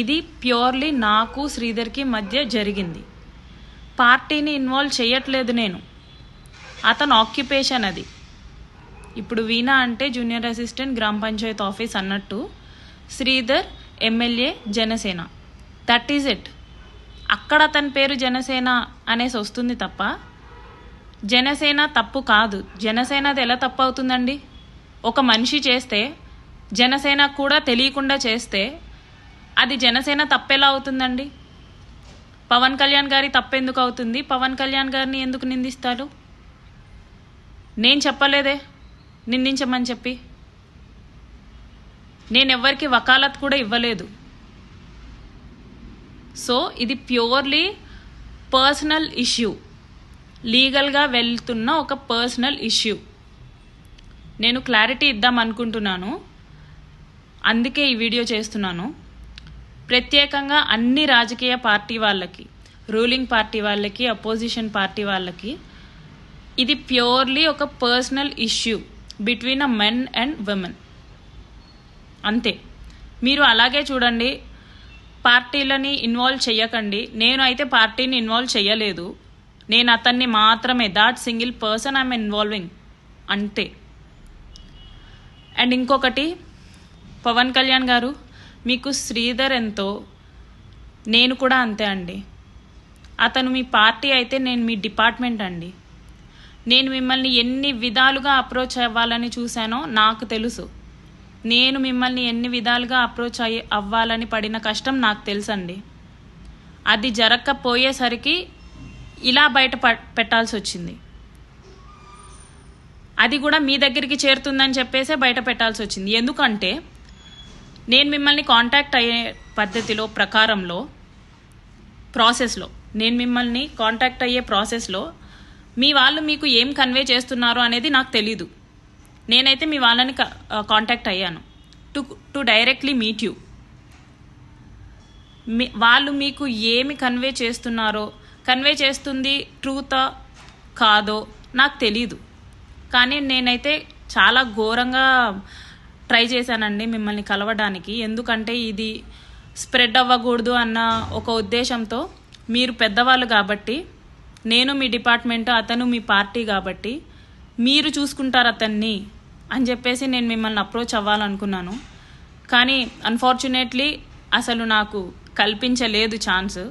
ఇది ప్యూర్లీ నాకు శ్రీధర్కి మధ్య జరిగింది. పార్టీని ఇన్వాల్వ్ చేయట్లేదు నేను. అతను ఆక్యుపేషన్ అది. ఇప్పుడు వీణా అంటే జూనియర్ అసిస్టెంట్ గ్రామ పంచాయత్ ఆఫీస్ అన్నట్టు Sridhar MLA Janasena. That is it. అక్కడ అతని పేరు జనసేన అనేసి వస్తుంది తప్ప జనసేన తప్పు కాదు. జనసేనది ఎలా తప్పు అవుతుందండి? ఒక మనిషి చేస్తే, జనసేన కూడా తెలియకుండా చేస్తే అది జనసేన తప్పెలా అవుతుందండి? పవన్ కళ్యాణ్ గారి తప్పెందుకు అవుతుంది? పవన్ కళ్యాణ్ గారిని ఎందుకు నిందిస్తారు? నేను చెప్పలేదే నిందించమని చెప్పి. నేనెవ్వరికి వకాలత్ కూడా ఇవ్వలేదు. సో ఇది ప్యూర్లీ పర్సనల్ ఇష్యూ, లీగల్గా వెళ్తున్న ఒక పర్సనల్ ఇష్యూ. నేను క్లారిటీ ఇద్దాం అనుకుంటున్నాను, అందుకే ఈ వీడియో చేస్తున్నాను. ప్రత్యేకంగా అన్ని రాజకీయ పార్టీ వాళ్ళకి, రూలింగ్ పార్టీ వాళ్ళకి, అపోజిషన్ పార్టీ వాళ్ళకి ఇది ప్యూర్లీ ఒక personal issue between a men and women. అంతే. మీరు అలాగే చూడండి, పార్టీలని ఇన్వాల్వ్ చెయ్యకండి. నేను అయితే పార్టీని ఇన్వాల్వ్ చెయ్యలేదు. నేను అతన్ని మాత్రమే, that single person I'm involving, అంతే. అండ్ ఇంకొకటి, పవన్ కళ్యాణ్ గారు, మీకు శ్రీధర్ ఎంతో నేను కూడా అంతే అండి. అతను మీ పార్టీ అయితే నేను మీ డిపార్ట్మెంట్ అండి. నేను మిమ్మల్ని ఎన్ని విధాలుగా అప్రోచ్ అవ్వాలని చూశానో నాకు తెలుసు. నేను మిమ్మల్ని ఎన్ని విధాలుగా అప్రోచ్ అవ్వాలని పడిన కష్టం నాకు తెలుసండి. అది జరగకపోయేసరికి ఇలా బయట పెట్టాల్సి వచ్చింది. అది కూడా మీ దగ్గరికి చేరుతుందని చెప్పేసే బయట పెట్టాల్సి వచ్చింది. ఎందుకంటే నేను మిమ్మల్ని కాంటాక్ట్ అయ్యే పద్ధతిలో, ప్రకారంలో, ప్రాసెస్లో, నేను మిమ్మల్ని కాంటాక్ట్ అయ్యే ప్రాసెస్లో మీ వాళ్ళు మీకు ఏం కన్వే చేస్తున్నారో అనేది నాకు తెలీదు. నేనైతే మీ వాళ్ళని కాంటాక్ట్ అయ్యాను టు డైరెక్ట్లీ మీట్ యూ. వాళ్ళు మీకు ఏమి కన్వే చేస్తున్నారో, కన్వే చేస్తుంది ట్రూతా కాదో నాకు తెలీదు. కానీ నేనైతే చాలా ఘోరంగా ట్రై చేశానండి మిమ్మల్ని కలవడానికి. ఎందుకంటే ఇది స్ప్రెడ్ అవ్వకూడదు అన్న ఒక ఉద్దేశంతో. మీరు పెద్దవాళ్ళు కాబట్టి, నేను మీ డిపార్ట్మెంట్, అతను మీ పార్టీ కాబట్టి మీరు చూసుకుంటారు అతన్ని అని చెప్పేసి నేను మిమ్మల్ని అప్రోచ్ అవ్వాలనుకున్నాను. కానీ అన్ఫార్చునేట్లీ అసలు నాకు కల్పించలేదు ఛాన్స్.